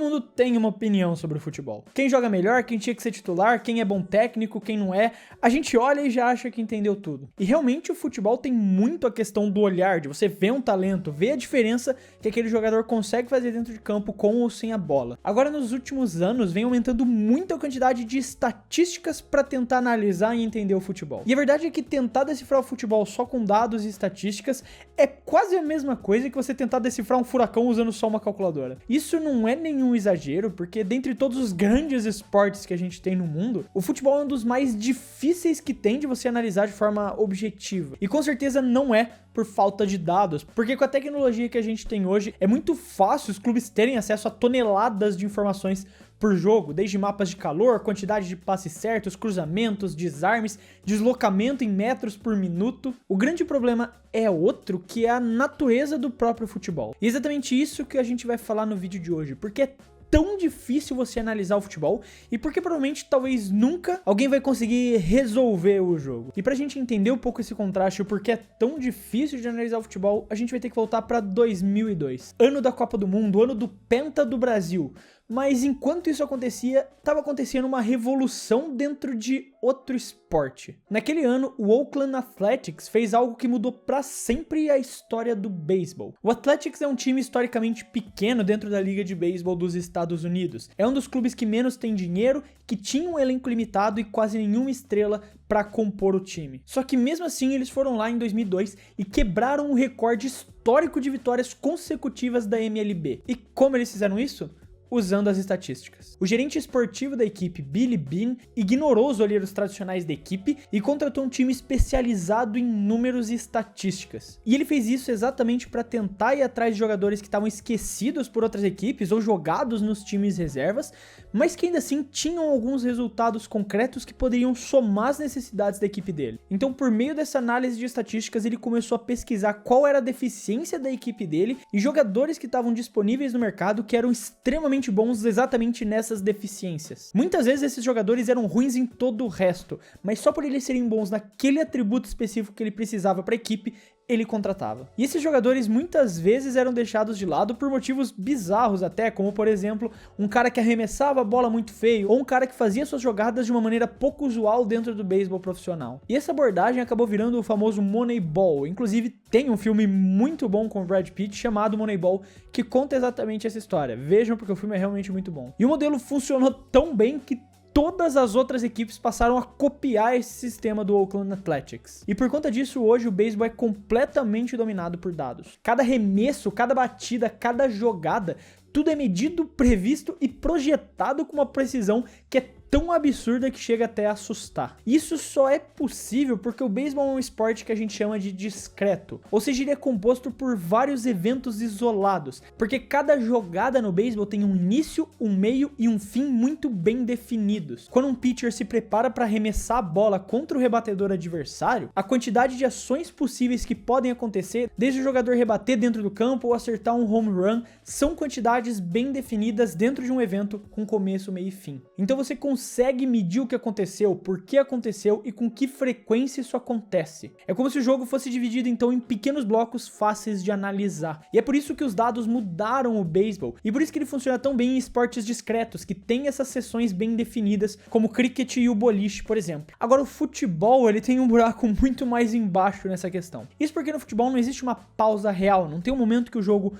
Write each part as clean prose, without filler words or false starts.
mundo tem uma opinião sobre o futebol. Quem joga melhor, quem tinha que ser titular, quem é bom técnico, quem não é. A gente olha e já acha que entendeu tudo. E realmente o futebol tem muito a questão do olhar, de você ver um talento, ver a diferença que aquele jogador consegue fazer dentro de campo com ou sem a bola. Agora, nos últimos anos, vem aumentando muito a quantidade de estatísticas para tentar analisar e entender o futebol. E a verdade é que tentar decifrar o futebol só com dados e estatísticas é quase a mesma coisa que você tentar decifrar um furacão usando só uma calculadora. Isso não é nenhum exagero, porque dentre todos os grandes esportes que a gente tem no mundo, o futebol é um dos mais difíceis que tem de você analisar de forma objetiva. E com certeza não é por falta de dados, porque com a tecnologia que a gente tem hoje, é muito fácil os clubes terem acesso a toneladas de informações por jogo, desde mapas de calor, quantidade de passes certos, cruzamentos, desarmes, deslocamento em metros por minuto. O grande problema é outro, que é a natureza do próprio futebol. E é exatamente isso que a gente vai falar no vídeo de hoje, porque é tão difícil você analisar o futebol e porque provavelmente talvez nunca alguém vai conseguir resolver o jogo. E pra gente entender um pouco esse contraste, o porquê é tão difícil de analisar o futebol, a gente vai ter que voltar pra 2002, ano da Copa do Mundo, ano do Penta do Brasil. Mas enquanto isso acontecia, estava acontecendo uma revolução dentro de outro esporte. Naquele ano, o Oakland Athletics fez algo que mudou para sempre a história do beisebol. O Athletics é um time historicamente pequeno dentro da liga de beisebol dos Estados Unidos. É um dos clubes que menos tem dinheiro, que tinha um elenco limitado e quase nenhuma estrela para compor o time. Só que mesmo assim, eles foram lá em 2002 e quebraram o recorde histórico de vitórias consecutivas da MLB. E como eles fizeram isso? Usando as estatísticas. O gerente esportivo da equipe, Billy Beane, ignorou os olheiros tradicionais da equipe e contratou um time especializado em números e estatísticas. E ele fez isso exatamente para tentar ir atrás de jogadores que estavam esquecidos por outras equipes ou jogados nos times reservas, mas que ainda assim tinham alguns resultados concretos que poderiam somar as necessidades da equipe dele. Então, por meio dessa análise de estatísticas, ele começou a pesquisar qual era a deficiência da equipe dele e jogadores que estavam disponíveis no mercado que eram extremamente bons exatamente nessas deficiências. Muitas vezes esses jogadores eram ruins em todo o resto, mas só por eles serem bons naquele atributo específico que ele precisava para a equipe, ele contratava. E esses jogadores muitas vezes eram deixados de lado por motivos bizarros até, como por exemplo, um cara que arremessava a bola muito feio, ou um cara que fazia suas jogadas de uma maneira pouco usual dentro do beisebol profissional. E essa abordagem acabou virando o famoso Moneyball. Inclusive tem um filme muito bom com o Brad Pitt chamado Moneyball, que conta exatamente essa história. Vejam, porque o filme é realmente muito bom. E o modelo funcionou tão bem que todas as outras equipes passaram a copiar esse sistema do Oakland Athletics. E por conta disso, hoje o beisebol é completamente dominado por dados. Cada arremesso, cada batida, cada jogada, tudo é medido, previsto e projetado com uma precisão que é tão absurda que chega até a assustar. Isso só é possível porque o beisebol é um esporte que a gente chama de discreto, ou seja, ele é composto por vários eventos isolados, porque cada jogada no beisebol tem um início, um meio e um fim muito bem definidos. Quando um pitcher se prepara para arremessar a bola contra o rebatedor adversário, a quantidade de ações possíveis que podem acontecer, desde o jogador rebater dentro do campo ou acertar um home run, são quantidades bem definidas dentro de um evento com começo, meio e fim. Então você consegue medir o que aconteceu, por que aconteceu e com que frequência isso acontece. É como se o jogo fosse dividido então em pequenos blocos fáceis de analisar. E é por isso que os dados mudaram o beisebol e por isso que ele funciona tão bem em esportes discretos, que tem essas seções bem definidas, como o cricket e o boliche, por exemplo. Agora o futebol, ele tem um buraco muito mais embaixo nessa questão. Isso porque no futebol não existe uma pausa real, não tem um momento que o jogo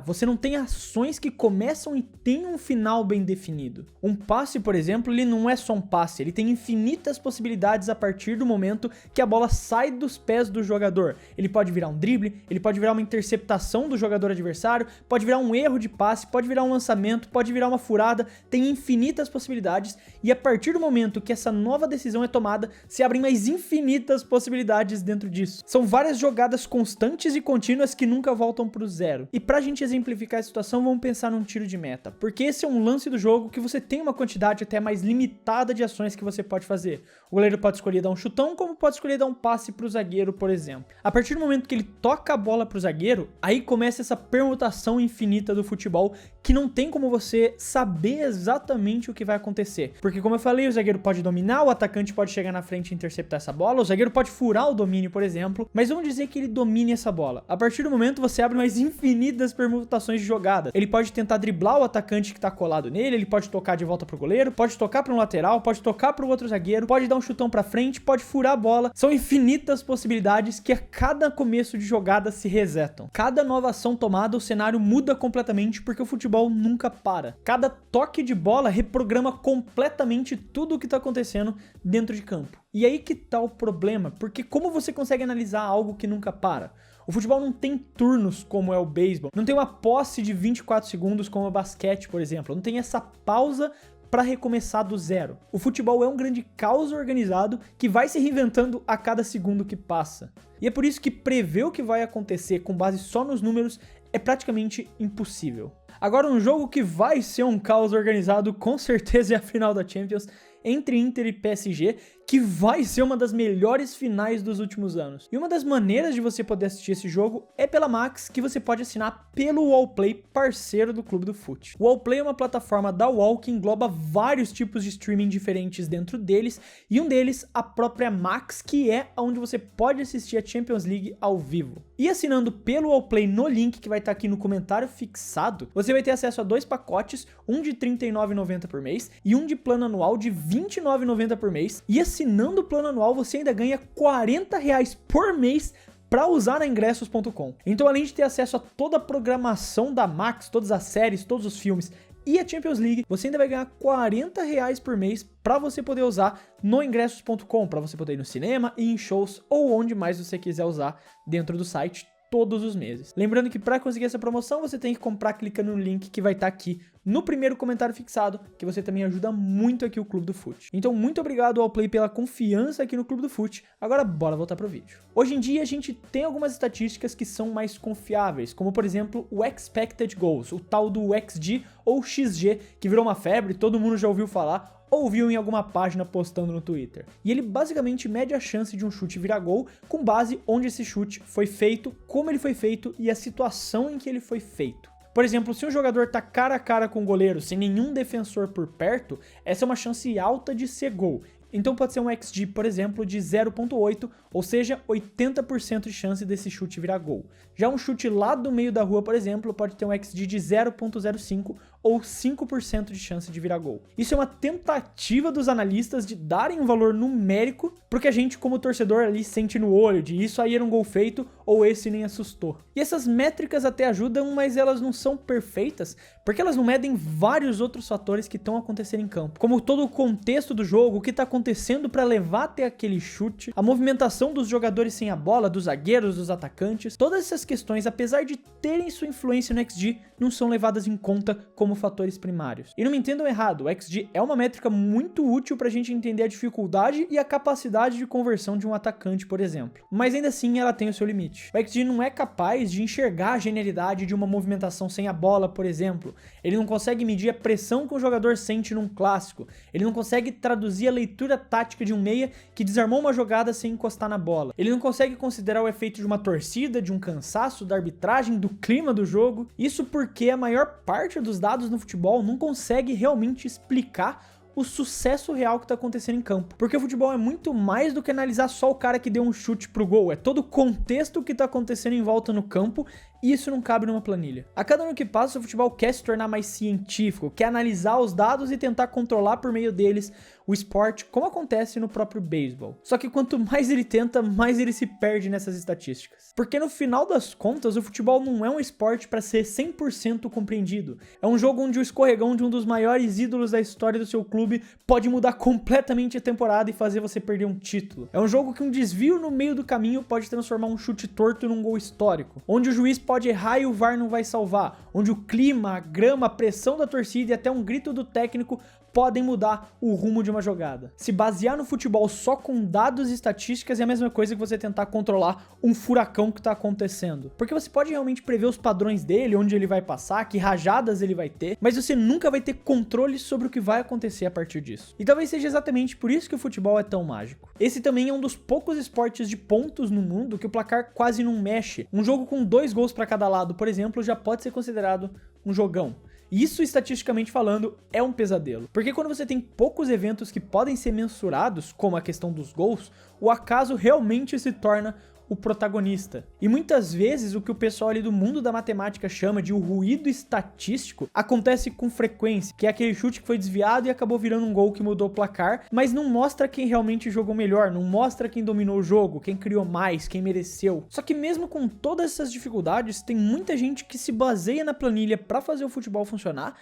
você não tem ações que começam e tem um final bem definido. Um passe, por exemplo, ele não é só um passe, ele tem infinitas possibilidades a partir do momento que a bola sai dos pés do jogador. Ele pode virar um drible, ele pode virar uma interceptação do jogador adversário, pode virar um erro de passe, pode virar um lançamento, pode virar uma furada, tem infinitas possibilidades e a partir do momento que essa nova decisão é tomada, se abrem mais infinitas possibilidades dentro disso. São várias jogadas constantes e contínuas que nunca voltam pro zero. E pra gente exemplificar a situação, vamos pensar num tiro de meta, porque esse é um lance do jogo que você tem uma quantidade até mais limitada de ações que você pode fazer. O goleiro pode escolher dar um chutão, como pode escolher dar um passe pro zagueiro, por exemplo. A partir do momento que ele toca a bola pro zagueiro, aí começa essa permutação infinita do futebol, que não tem como você saber exatamente o que vai acontecer. Porque como eu falei, o zagueiro pode dominar, o atacante pode chegar na frente e interceptar essa bola, o zagueiro pode furar o domínio, por exemplo, mas vamos dizer que ele domine essa bola. A partir do momento você abre mais infinitas infinitas permutações de jogada. Ele pode tentar driblar o atacante que tá colado nele, ele pode tocar de volta pro goleiro, pode tocar para um lateral, pode tocar pro outro zagueiro, pode dar um chutão pra frente, pode furar a bola. São infinitas possibilidades que a cada começo de jogada se resetam. Cada nova ação tomada, o cenário muda completamente porque o futebol nunca para. Cada toque de bola reprograma completamente tudo o que tá acontecendo dentro de campo. E aí que tá o problema, porque como você consegue analisar algo que nunca para? O futebol não tem turnos como é o beisebol, não tem uma posse de 24 segundos como o basquete, por exemplo, não tem essa pausa para recomeçar do zero. O futebol é um grande caos organizado que vai se reinventando a cada segundo que passa. E é por isso que prever o que vai acontecer com base só nos números é praticamente impossível. Agora, um jogo que vai ser um caos organizado com certeza é a final da Champions entre Inter e PSG, que vai ser uma das melhores finais dos últimos anos. E uma das maneiras de você poder assistir esse jogo é pela Max, que você pode assinar pelo Wallplay, parceiro do Clube do Fut. O Wallplay é uma plataforma da Wall que engloba vários tipos de streaming diferentes dentro deles, e um deles a própria Max, que é onde você pode assistir a Champions League ao vivo. E assinando pelo Wallplay no link que vai estar aqui no comentário fixado, você vai ter acesso a 2 pacotes, um de R$ 39,90 por mês e um de plano anual de R$ 29,90 por mês. E assinando o plano anual você ainda ganha R$ 40 por mês para usar na ingressos.com. Então, além de ter acesso a toda a programação da Max, todas as séries, todos os filmes e a Champions League, você ainda vai ganhar R$ 40 por mês para você poder usar no ingressos.com, para você poder ir no cinema e em shows ou onde mais você quiser usar dentro do site todos os meses. Lembrando que para conseguir essa promoção você tem que comprar clicando no link que vai estar aqui no primeiro comentário fixado, que você também ajuda muito aqui o Clube do Fut. Então, muito obrigado ao Play pela confiança aqui no Clube do Fut. Agora, bora voltar pro vídeo. Hoje em dia, a gente tem algumas estatísticas que são mais confiáveis, como, por exemplo, o Expected Goals, o tal do XG ou XG, que virou uma febre, todo mundo já ouviu falar, ou viu em alguma página postando no Twitter. E ele basicamente mede a chance de um chute virar gol com base onde esse chute foi feito, como ele foi feito e a situação em que ele foi feito. Por exemplo, se um jogador tá cara a cara com o goleiro sem nenhum defensor por perto, essa é uma chance alta de ser gol. Então pode ser um XG, por exemplo, de 0.8, ou seja, 80% de chance desse chute virar gol. Já um chute lá do meio da rua, por exemplo, pode ter um XG de 0.05 ou 5% de chance de virar gol. Isso é uma tentativa dos analistas de darem um valor numérico porque a gente, como torcedor, ali sente no olho de isso aí era um gol feito ou esse nem assustou. E essas métricas até ajudam, mas elas não são perfeitas porque elas não medem vários outros fatores que estão acontecendo em campo, como todo o contexto do jogo, o que está acontecendo para levar até aquele chute, a movimentação dos jogadores sem a bola, dos zagueiros, dos atacantes. Todas essas questões, apesar de terem sua influência no XG, não são levadas em conta como fatores primários. E não me entendam errado, o XG é uma métrica muito útil para a gente entender a dificuldade e a capacidade de conversão de um atacante, por exemplo. Mas ainda assim ela tem o seu limite. O XG não é capaz de enxergar a genialidade de uma movimentação sem a bola, por exemplo. Ele não consegue medir a pressão que o jogador sente num clássico. Ele não consegue traduzir a leitura tática de um meia que desarmou uma jogada sem encostar na bola. Ele não consegue considerar o efeito de uma torcida, de um cansaço, da arbitragem, do clima do jogo. Isso porque a maior parte dos dados no futebol não consegue realmente explicar o sucesso real que está acontecendo em campo. Porque o futebol é muito mais do que analisar só o cara que deu um chute pro gol. É todo o contexto que está acontecendo em volta no campo e isso não cabe numa planilha. A cada ano que passa, o futebol quer se tornar mais científico, quer analisar os dados e tentar controlar por meio deles o esporte, como acontece no próprio beisebol. Só que quanto mais ele tenta, mais ele se perde nessas estatísticas. Porque no final das contas, o futebol não é um esporte para ser 100% compreendido. É um jogo onde o escorregão de um dos maiores ídolos da história do seu clube pode mudar completamente a temporada e fazer você perder um título. É um jogo que um desvio no meio do caminho pode transformar um chute torto num gol histórico. Onde o juiz pode errar e o VAR não vai salvar. Onde o clima, a grama, a pressão da torcida e até um grito do técnico podem mudar o rumo de uma jogada. Se basear no futebol só com dados e estatísticas é a mesma coisa que você tentar controlar um furacão que tá acontecendo. Porque você pode realmente prever os padrões dele, onde ele vai passar, que rajadas ele vai ter, mas você nunca vai ter controle sobre o que vai acontecer a partir disso. E talvez seja exatamente por isso que o futebol é tão mágico. Esse também é um dos poucos esportes de pontos no mundo que o placar quase não mexe. Um jogo com 2 gols para cada lado, por exemplo, já pode ser considerado um jogão. E isso, estatisticamente falando, é um pesadelo. Porque quando você tem poucos eventos que podem ser mensurados, como a questão dos gols, o acaso realmente se torna o protagonista. E muitas vezes o que o pessoal ali do mundo da matemática chama de o ruído estatístico acontece com frequência, que é aquele chute que foi desviado e acabou virando um gol que mudou o placar, mas não mostra quem realmente jogou melhor, não mostra quem dominou o jogo, quem criou mais, quem mereceu. Só que mesmo com todas essas dificuldades, tem muita gente que se baseia na planilha para fazer o futebol funcionar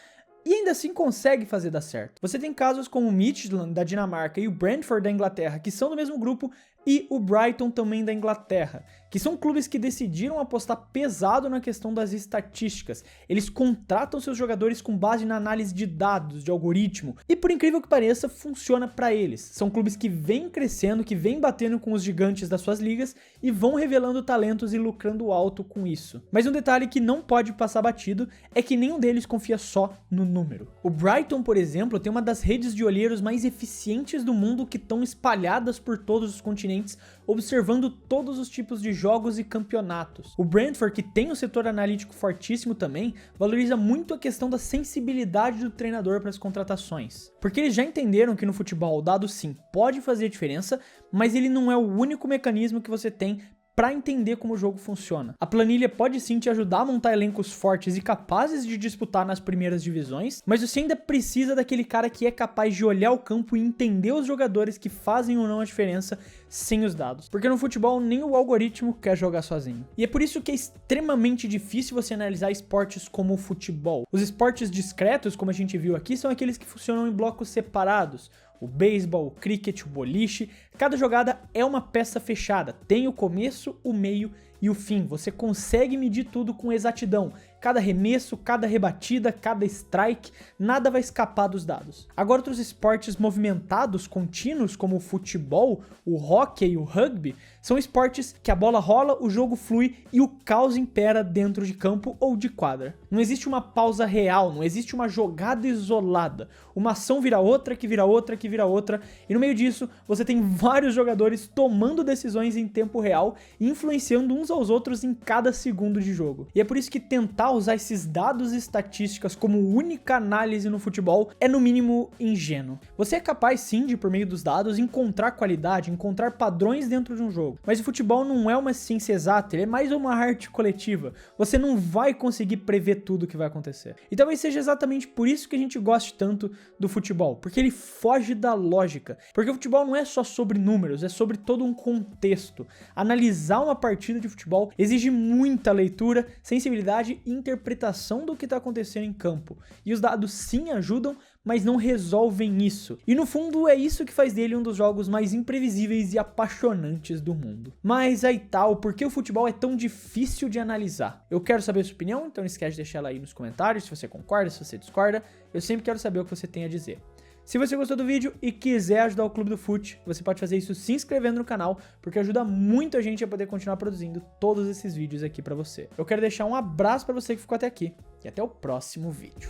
e ainda assim consegue fazer dar certo. Você tem casos como o Midtjylland da Dinamarca e o Brentford da Inglaterra, que são do mesmo grupo, e o Brighton também da Inglaterra, que são clubes que decidiram apostar pesado na questão das estatísticas. Eles contratam seus jogadores com base na análise de dados, de algoritmo, e por incrível que pareça, funciona para eles. São clubes que vêm crescendo, que vêm batendo com os gigantes das suas ligas e vão revelando talentos e lucrando alto com isso. Mas um detalhe que não pode passar batido é que nenhum deles confia só no número. O Brighton, por exemplo, tem uma das redes de olheiros mais eficientes do mundo que estão espalhadas por todos os continentes, observando todos os tipos de jogos e campeonatos. O Brentford, que tem um setor analítico fortíssimo também, valoriza muito a questão da sensibilidade do treinador para as contratações. Porque eles já entenderam que no futebol o dado sim pode fazer diferença, mas ele não é o único mecanismo que você tem para entender como o jogo funciona. A planilha pode sim te ajudar a montar elencos fortes e capazes de disputar nas primeiras divisões, mas você ainda precisa daquele cara que é capaz de olhar o campo e entender os jogadores que fazem ou não a diferença sem os dados. Porque no futebol nem o algoritmo quer jogar sozinho. E é por isso que é extremamente difícil você analisar esportes como o futebol. Os esportes discretos, como a gente viu aqui, são aqueles que funcionam em blocos separados. O beisebol, o cricket, o boliche, cada jogada é uma peça fechada, tem o começo, o meio e o fim. Você consegue medir tudo com exatidão. Cada arremesso, cada rebatida, cada strike, nada vai escapar dos dados. Agora, outros esportes movimentados, contínuos, como o futebol, o hóquei e o rugby, são esportes que a bola rola, o jogo flui e o caos impera dentro de campo ou de quadra. Não existe uma pausa real, não existe uma jogada isolada. Uma ação vira outra, que vira outra, que vira outra, e no meio disso você tem vários jogadores tomando decisões em tempo real e influenciando uns aos outros em cada segundo de jogo. E é por isso que tentar usar esses dados e estatísticas como única análise no futebol é no mínimo ingênuo. Você é capaz sim de, por meio dos dados, encontrar qualidade, encontrar padrões dentro de um jogo, mas o futebol não é uma ciência exata, ele é mais uma arte coletiva. Você não vai conseguir prever tudo o que vai acontecer. E talvez seja exatamente por isso que a gente goste tanto do futebol, porque ele foge da lógica, porque o futebol não é só sobre números, é sobre todo um contexto. Analisar uma partida de futebol exige muita leitura, sensibilidade e interpretação do que está acontecendo em campo. E os dados sim ajudam, mas não resolvem isso. E no fundo é isso que faz dele um dos jogos mais imprevisíveis e apaixonantes do mundo. Mas aí tal, por que o futebol é tão difícil de analisar? Eu quero saber a sua opinião, então não esquece de deixar ela aí nos comentários, se você concorda, se você discorda. Eu sempre quero saber o que você tem a dizer. Se você gostou do vídeo e quiser ajudar o Clube do Fut, você pode fazer isso se inscrevendo no canal, porque ajuda muito a gente a poder continuar produzindo todos esses vídeos aqui pra você. Eu quero deixar um abraço pra você que ficou até aqui e até o próximo vídeo.